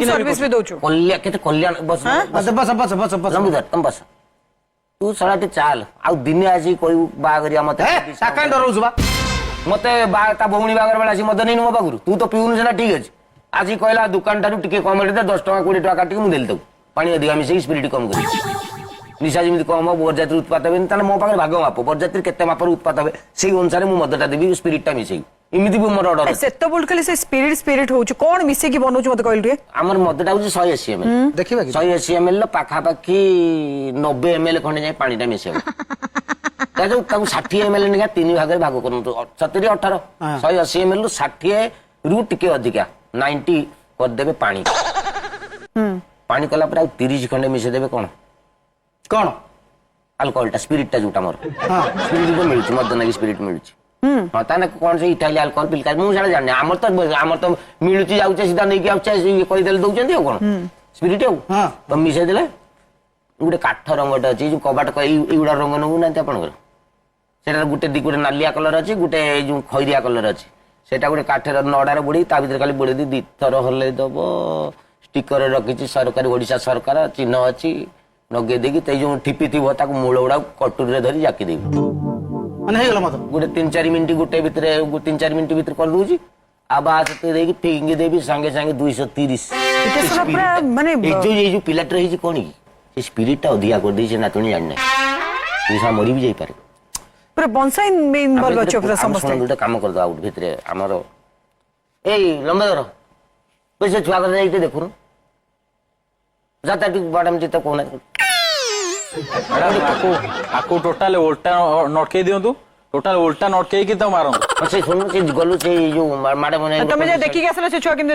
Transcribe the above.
service भी दउछु कल्याण बस बस बस बस बस बस लंबुधर तुम बस तू सलाटी चाल आउ दिने आज कोई बागरिया मत साकान डरौछु बा मते ता भौणी बागर बेला मत नहीं मो पाखु तू तो पिउनु सेना ठीक अछि आज कहला दुकान ठारू टिके कम दे 10 टका 20 टका काटी मु देल तू पानी अधिका मिसे स्पिरिट कम करी निशा जमी कम बरजात्री उत्पाद हे ताने मो पाखे भाग माप बरजात्री केते मापर उत्पाद हे से अनुसार मु मदटा देबी स्पिरिट टा मिसे इमिति भी मोर ऑर्डर सेतो बोल खाली से स्पिरिट होउछ कोन मिसे की बनउछ मत कहल रे हमर मदटा होउछ 180 ml देखिबा 180 ml लो पाखा पाखी 90 ml खंडे जाय पानी टा मिसे ताजो ताऊ 60 ml निका तीन भाग रे भाग करन 70 18 180 ml लो 60 रु टिके अधिका 90 कर देबे पानी पानी कला पर 30 खंडे मिसे देबे कोन कौन अल्कोहल टा स्पिरिट टा जोटा मोर स्पिरिट तो मिलुची मदन की स्पिरिट मिलुची हां ताने कोन से इटाली अल्कोहल पिलका मु साडा जाने हमर तो मिलुची जाउचे सीधा नै कि आउचे ये कहि देल दउचंती हो कोन स्पिरिट हो हां तो मिसे देले गुटे काठ रंगटा अछि जो कबाट एउडा रंग नउ ना आपन कर सेटा गुटे दि गुटे नालिया कलर अछि गुटे जो खैरिया कलर अछि सेटा गुटे काठर नडार बुडी ता भीतर खाली बुडी दी थर हले दबो स्टिकर रखिछि सरकार ओडिसा सरकार चिन्ह अछि नगे देगी ते जो ठिपी थी ताको मूल उड़ा कटुर रे धरी जाकी देबी माने हे गला मत गुटे 3-4 मिनिट गुटे भितरे 3-4 मिनिट भितर कर दूजी आवाज ते देगी फिंग देबी संगे संगे 230 माने ये जो पिलाट रही छी कोनी ये स्पिरिट ता अधिया कर दै छै ना तुनी जान नै तुसा मरी भी जाई पारे पूरा बॉन्साई में इन्वॉल्व अछि पूरा समस्त गुटे काम कर दो आउट भितरे हमरो ए लंबा धर पैसे छुआ कर जाईते देखुन जाता टी बडम जी तो कोना आको टोटल उल्टा नटके दियंतु टोटल उल्टा नटके कि त मारन से सुन से गलु से जो माडे मने तमे जे देखि के आसले से छुआ किन